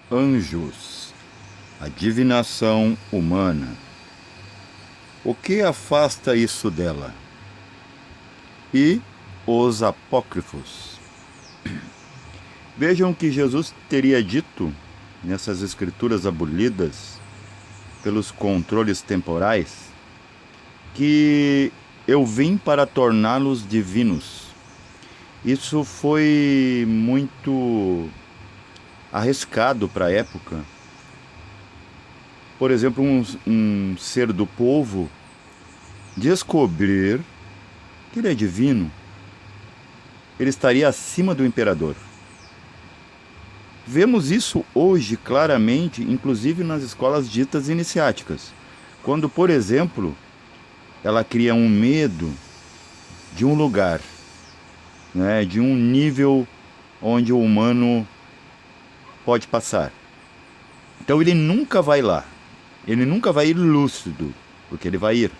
Anjos, a divinação humana. O que afasta isso dela? E os apócrifos. Vejam que Jesus teria dito nessas escrituras abolidas pelos controles temporais que eu vim para torná-los divinos. Isso foi muito arriscado para a época. Por exemplo, um ser do povo descobrir que ele é divino, ele estaria acima do imperador. Vemos isso hoje claramente, inclusive nas escolas ditas iniciáticas, quando, por exemplo, ela cria um medo de um lugar, né, de um nível onde o humano pode passar. Então ele nunca vai lá, ele nunca vai ir lúcido, porque ele vai ir,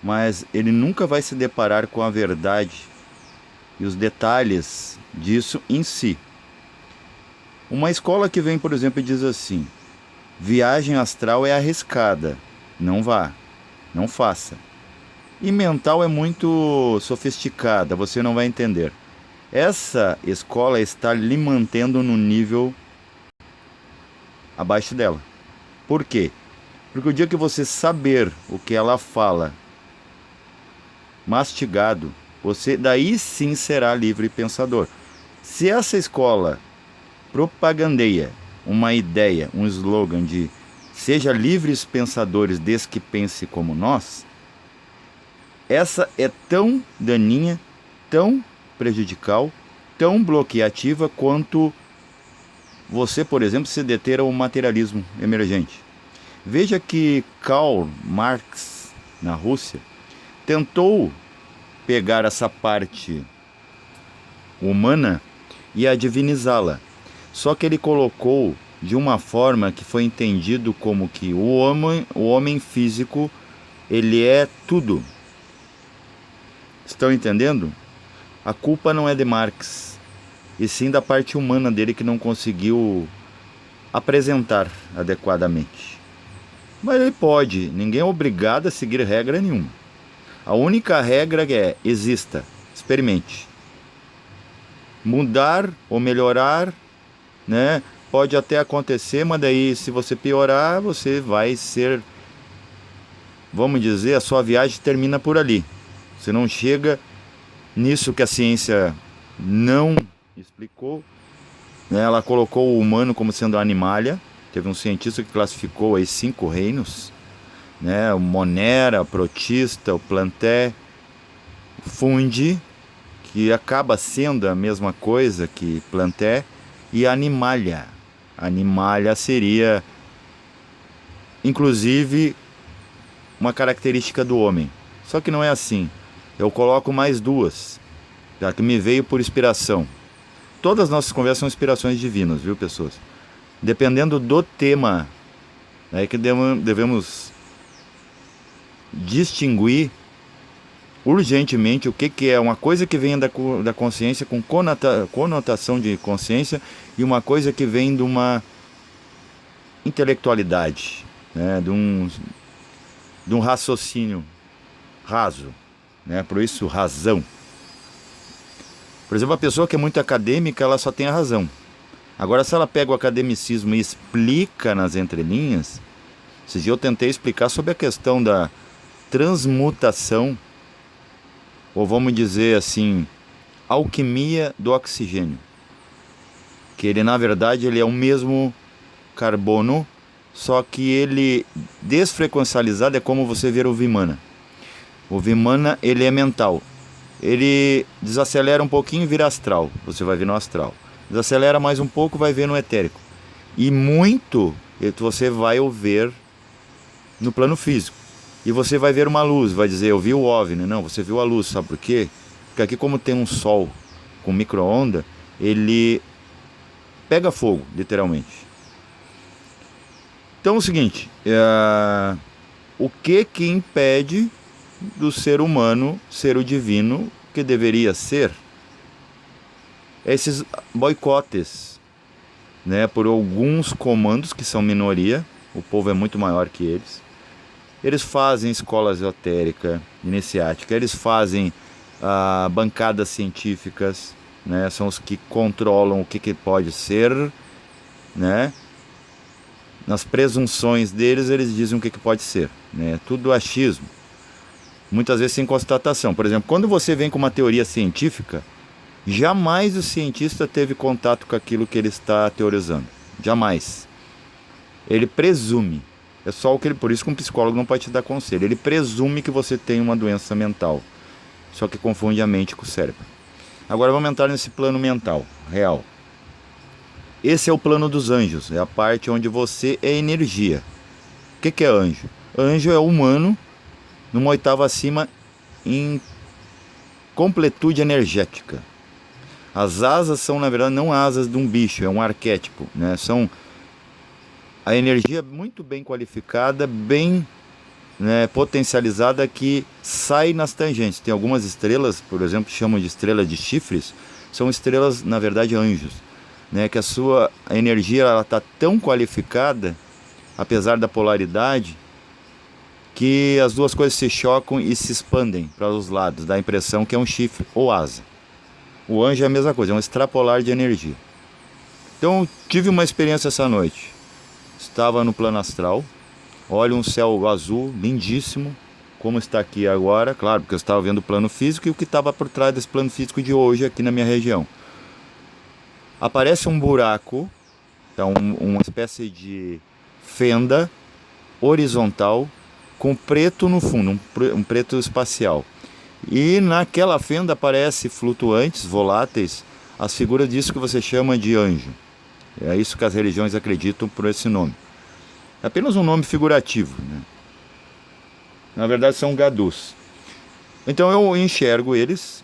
mas ele nunca vai se deparar com a verdade e os detalhes disso em si. Uma escola que vem, por exemplo, e diz assim: viagem astral é arriscada, não vá, não faça. E mental é muito sofisticada, você não vai entender. Essa escola está lhe mantendo no nível abaixo dela. Por quê? Porque o dia que você saber o que ela fala mastigado, você daí sim será livre pensador. Se essa escola propagandeia uma ideia, um slogan de seja livres pensadores desde que pense como nós, essa é tão daninha, tão prejudicial, tão bloqueativa quanto você, por exemplo, se deter ao materialismo emergente. Veja que Karl Marx, na Rússia, tentou pegar essa parte humana e a divinizá-la. Só que ele colocou de uma forma que foi entendido como que o homem físico, ele é tudo. Estão entendendo? A culpa não é de Marx, e sim da parte humana dele que não conseguiu apresentar adequadamente. Mas ele pode, ninguém é obrigado a seguir regra nenhuma. A única regra é: exista, experimente. Mudar ou melhorar, né? Pode até acontecer, mas daí se você piorar, você vai ser, vamos dizer, a sua viagem termina por ali. Você não chega nisso que a ciência não explicou, né? Ela colocou o humano como sendo a animalia. Teve um cientista que classificou aí 5 reinos, né? O Monera, o Protista, o Planté, o Fundi, que acaba sendo a mesma coisa que Planté, e a Animalia. A Animalia seria, inclusive, uma característica do homem. Só que não é assim. Eu coloco mais 2, já que me veio por inspiração. Todas as nossas conversas são inspirações divinas, viu, pessoas? Dependendo do tema, é que devemos distinguir urgentemente o que é uma coisa que vem da consciência com conotação de consciência e uma coisa que vem de uma intelectualidade, né? de um raciocínio raso, né? Por isso, razão. Por exemplo, a pessoa que é muito acadêmica, ela só tem a razão. Agora, se ela pega o academicismo e explica nas entrelinhas, esses dias eu tentei explicar sobre a questão da transmutação, ou vamos dizer assim, alquimia do oxigênio. Que ele, na verdade, ele é o mesmo carbono, só que ele desfrequencializado é como você ver o Vimana. O Vimana, ele é mental. Ele desacelera um pouquinho e vira astral. Você vai ver no astral. Desacelera mais um pouco, vai ver no etérico. E muito você vai ver no plano físico. E você vai ver uma luz, vai dizer, eu vi o OVNI. Não, você viu a luz, sabe por quê? Porque aqui, como tem um sol com micro-onda, ele pega fogo, literalmente. Então é o seguinte, o que impede do ser humano ser o divino que deveria ser? Esses boicotes, né, por alguns comandos que são minoria. O povo é muito maior que eles. Eles fazem escola esotérica, iniciática, eles fazem bancadas científicas, né, são os que controlam o que pode ser, né. Nas presunções deles, eles dizem o que pode ser, né, tudo achismo, muitas vezes sem constatação. Por exemplo, quando você vem com uma teoria científica, jamais o cientista teve contato com aquilo que ele está teorizando, jamais. Ele presume. É só o que ele, por isso que um psicólogo não pode te dar conselho. Ele presume que você tem uma doença mental. Só que confunde a mente com o cérebro. Agora vamos entrar nesse plano mental, real. Esse é o plano dos anjos. É a parte onde você é energia. O que é anjo? Anjo é humano numa oitava acima em completude energética. As asas são, na verdade, não asas de um bicho, é um arquétipo, né? São a energia muito bem qualificada, bem, né, potencializada, que sai nas tangentes. Tem algumas estrelas, por exemplo, chamam de estrela de chifres, são estrelas, na verdade, anjos, né, que a sua energia está tão qualificada, apesar da polaridade, que as duas coisas se chocam e se expandem para os lados, dá a impressão que é um chifre ou asa. O anjo é a mesma coisa, é um extrapolar de energia. Então, tive uma experiência essa noite. Estava no plano astral, olha um céu azul, lindíssimo, como está aqui agora, claro, porque eu estava vendo o plano físico e o que estava por trás desse plano físico de hoje aqui na minha região. Aparece um buraco, então uma espécie de fenda horizontal com preto no fundo, um preto espacial. E naquela fenda aparece flutuantes, voláteis, as figuras disso que você chama de anjo. É isso que as religiões acreditam por esse nome. É apenas um nome figurativo, né? Na verdade são gadus. Então eu enxergo eles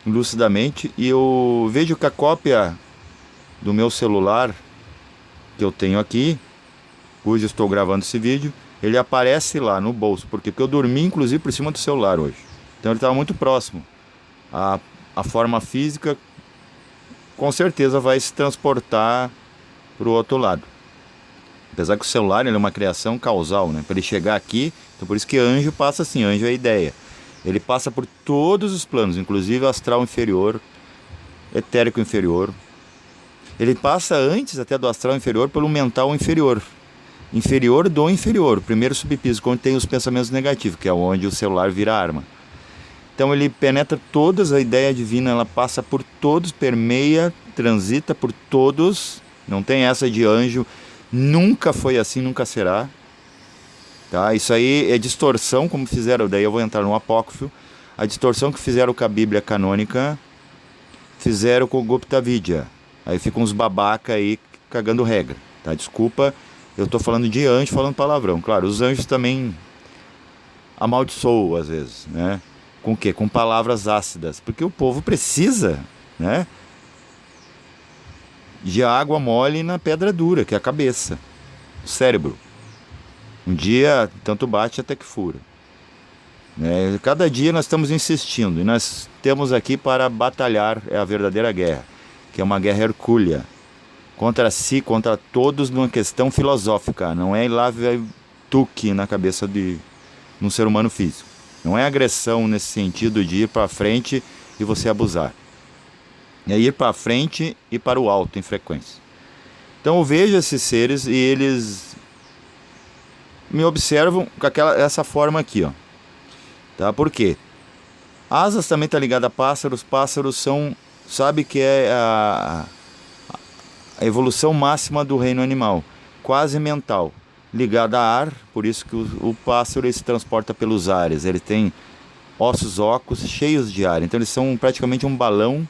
lucidamente e eu vejo que a cópia do meu celular que eu tenho aqui, hoje estou gravando esse vídeo, ele aparece lá no bolso. Por quê? Porque eu dormi inclusive por cima do celular hoje. Então ele estava muito próximo. A forma física com certeza vai se transportar para o outro lado. Apesar que o celular ele é uma criação causal, né? Para ele chegar aqui, então por isso que anjo passa assim, anjo é a ideia. Ele passa por todos os planos, inclusive astral inferior, etérico inferior. Ele passa antes até do astral inferior pelo mental inferior. Inferior do inferior, o primeiro subpiso, onde tem os pensamentos negativos, que é onde o celular vira arma. Então ele penetra todas, a ideia divina, ela passa por todos, permeia, transita por todos. Não tem essa de anjo, nunca foi assim, nunca será. Tá? Isso aí é distorção, como fizeram, daí eu vou entrar no apócrifo. A distorção que fizeram com a Bíblia canônica, fizeram com o Gupta Vidya. Aí ficam uns babaca aí cagando regra. Tá? Desculpa, eu estou falando de anjo, falando palavrão. Claro, os anjos também amaldiçoam às vezes, né? Com o quê? Com palavras ácidas. Porque o povo precisa, né, de água mole na pedra dura, que é a cabeça, o cérebro. Um dia, tanto bate até que fura. Né? Cada dia nós estamos insistindo. E nós temos aqui para batalhar, é a verdadeira guerra, que é uma guerra hercúlea. Contra si, contra todos, numa questão filosófica. Não é ir lá ver tuque na cabeça de um ser humano físico. Não é agressão nesse sentido de ir para frente e você abusar. É ir para frente e para o alto em frequência. Então eu vejo esses seres e eles me observam com essa forma aqui, ó. Tá? Por quê? Asas também está ligada a pássaros. Pássaros são, sabe que é a evolução máxima do reino animal, quase mental. Ligado a ar, por isso que o pássaro ele se transporta pelos ares. Ele tem ossos ocos cheios de ar. Então eles são praticamente um balão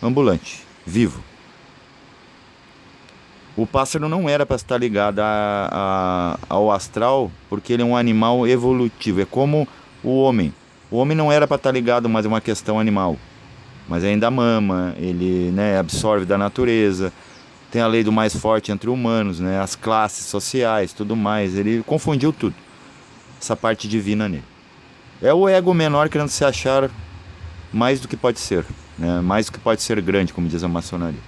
ambulante, vivo. O pássaro não era para estar ligado ao astral, porque ele é um animal evolutivo. É como o homem. O homem não era para estar ligado, mas é uma questão animal. Mas ainda mama, ele, né, absorve da natureza. Tem a lei do mais forte entre humanos, né? As classes sociais, tudo mais. Ele confundiu tudo. Essa parte divina nele. É o ego menor querendo se achar mais do que pode ser, né? Mais do que pode ser grande, como diz a maçonaria.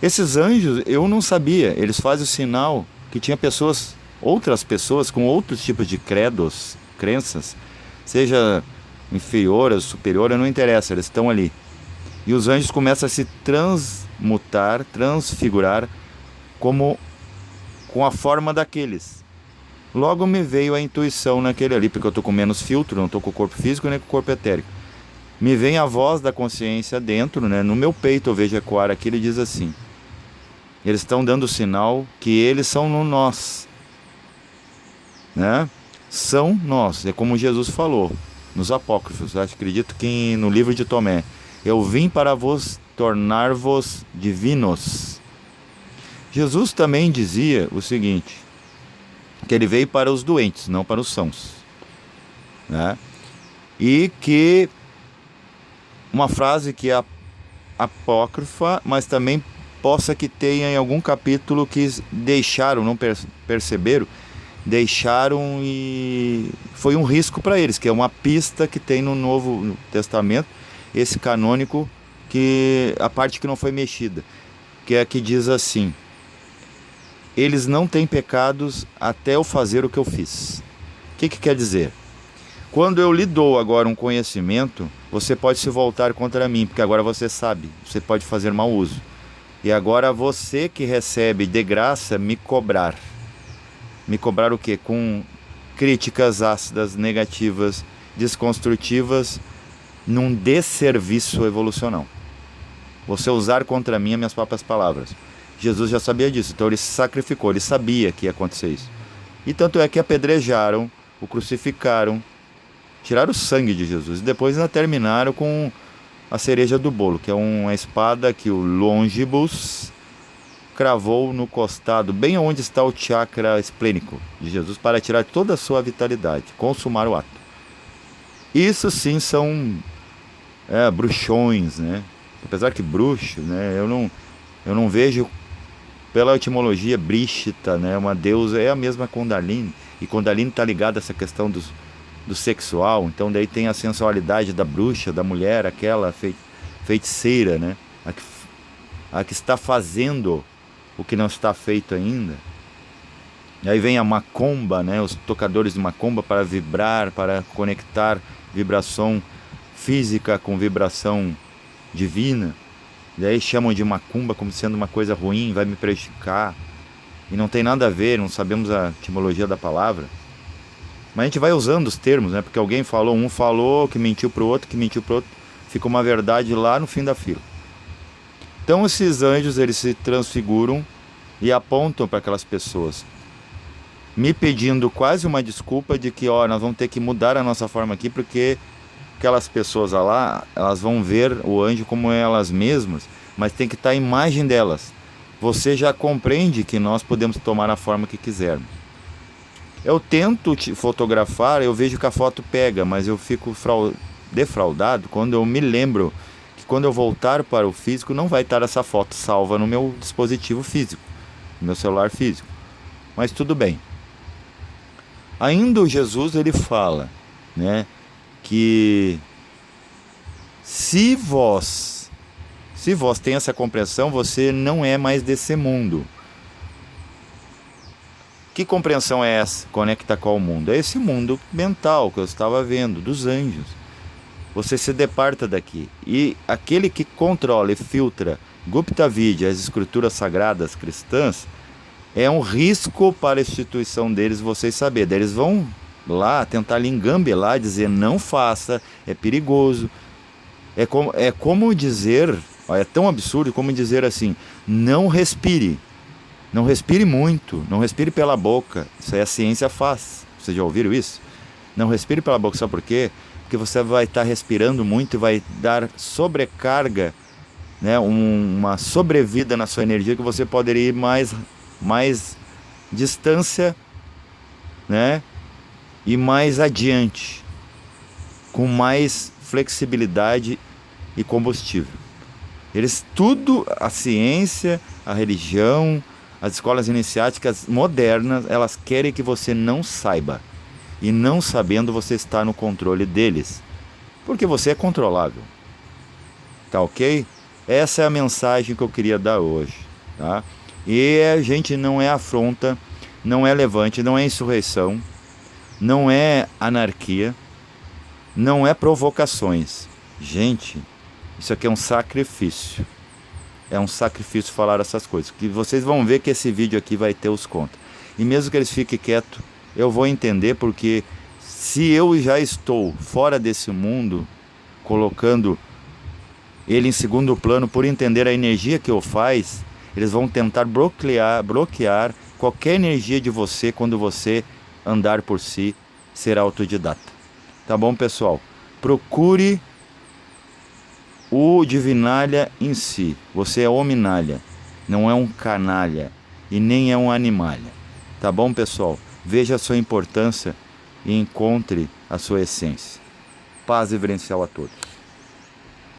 Esses anjos, eu não sabia, eles fazem o sinal que tinha pessoas, outras pessoas com outros tipos de credos, crenças, seja inferior ou superior, não interessa, eles estão ali. E os anjos começam a se transmutar, transfigurar como com a forma daqueles. Logo me veio a intuição naquele ali, porque eu estou com menos filtro, não estou com o corpo físico nem com o corpo etérico. Me vem a voz da consciência dentro, né? No meu peito eu vejo ecoar aqui, ele diz assim: eles estão dando sinal que eles são no nós, né? São nós, é como Jesus falou nos apócrifos, eu acredito que no livro de Tomé: eu vim para vos tornar-vos divinos. Jesus também dizia o seguinte, que ele veio para os doentes, não para os sãos, né? E que uma frase que é apócrifa, mas também possa que tenha em algum capítulo que deixaram, não perceberam, deixaram e foi um risco para eles, que é uma pista que tem no Novo Testamento, esse canônico, que a parte que não foi mexida, que é a que diz assim: eles não têm pecados até eu fazer o que eu fiz. O que quer dizer? Quando eu lhe dou agora um conhecimento, você pode se voltar contra mim, porque agora você sabe, você pode fazer mau uso. E agora você que recebe de graça me cobrar. Me cobrar o quê? Com críticas ácidas, negativas, desconstrutivas, num desserviço evolucional. Você usar contra mim as minhas próprias palavras. Jesus já sabia disso, então ele se sacrificou, ele sabia que ia acontecer isso. E tanto é que apedrejaram, o crucificaram, tiraram o sangue de Jesus e depois ainda terminaram com a cereja do bolo, que é uma espada que o Longibus cravou no costado, bem onde está o chakra esplênico de Jesus, para tirar toda a sua vitalidade, consumar o ato. Isso sim são bruxões, né? Apesar que bruxo, né? Eu não vejo pela etimologia Brishta, né? Uma deusa, é a mesma Kundalini, e Kundalini está ligada a essa questão do sexual, então daí tem a sensualidade da bruxa, da mulher, aquela feiticeira, né? A que está fazendo o que não está feito ainda. E aí vem a macumba, né? Os tocadores de macumba para vibrar, para conectar vibração física com vibração divina. E aí chamam de macumba como sendo uma coisa ruim, vai me prejudicar. E não tem nada a ver, não sabemos a etimologia da palavra. Mas a gente vai usando os termos, né? Porque alguém falou, um falou que mentiu para o outro, que mentiu para o outro. Fica uma verdade lá no fim da fila. Então esses anjos, eles se transfiguram e apontam para aquelas pessoas, me pedindo quase uma desculpa de que, nós vamos ter que mudar a nossa forma aqui, porque aquelas pessoas lá, elas vão ver o anjo como elas mesmas, mas tem que estar a imagem delas. Você já compreende que nós podemos tomar a forma que quisermos. Eu tento te fotografar, eu vejo que a foto pega, mas eu fico defraudado quando eu me lembro que quando eu voltar para o físico não vai estar essa foto salva no meu dispositivo físico, no meu celular físico. Mas tudo bem. Ainda o Jesus, ele fala, né, que se vós tem essa compreensão, você não é mais desse mundo. Que compreensão é essa? Conecta com o mundo? É esse mundo mental que eu estava vendo, dos anjos. Você se departa daqui. E aquele que controla e filtra Gupta Vidya, as escrituras sagradas cristãs, é um risco para a instituição deles, vocês saberem. Eles vão lá tentar lhe engambelar, dizer não faça, é perigoso. É como dizer, é tão absurdo como dizer assim, não respire. Não respire muito, não respire pela boca. Isso aí a ciência faz. Vocês já ouviram isso? Não respire pela boca, sabe por quê? Porque você vai estar respirando muito e vai dar sobrecarga, né? Uma sobrevida na sua energia, que você poderia ir mais distância, né? E mais adiante, com mais flexibilidade e combustível. A ciência, a religião, as escolas iniciáticas modernas, elas querem que você não saiba. E não sabendo, você está no controle deles. Porque você é controlável. Tá ok? Essa é a mensagem que eu queria dar hoje. tá? E a gente não é afronta, não é levante, não é insurreição, não é anarquia, não é provocações. Gente, isso aqui é um sacrifício. É um sacrifício falar essas coisas. Que vocês vão ver que esse vídeo aqui vai ter os contras. E mesmo que eles fiquem quietos, eu vou entender, porque se eu já estou fora desse mundo, colocando ele em segundo plano por entender a energia que eu faz, eles vão tentar bloquear qualquer energia de você quando você andar por si, ser autodidata. Tá bom, pessoal? Procure o divinalha em si. Você é hominalha, não é um canalha e nem é um animalha. Tá bom, pessoal? Veja a sua importância e encontre a sua essência. Paz reverencial a todos.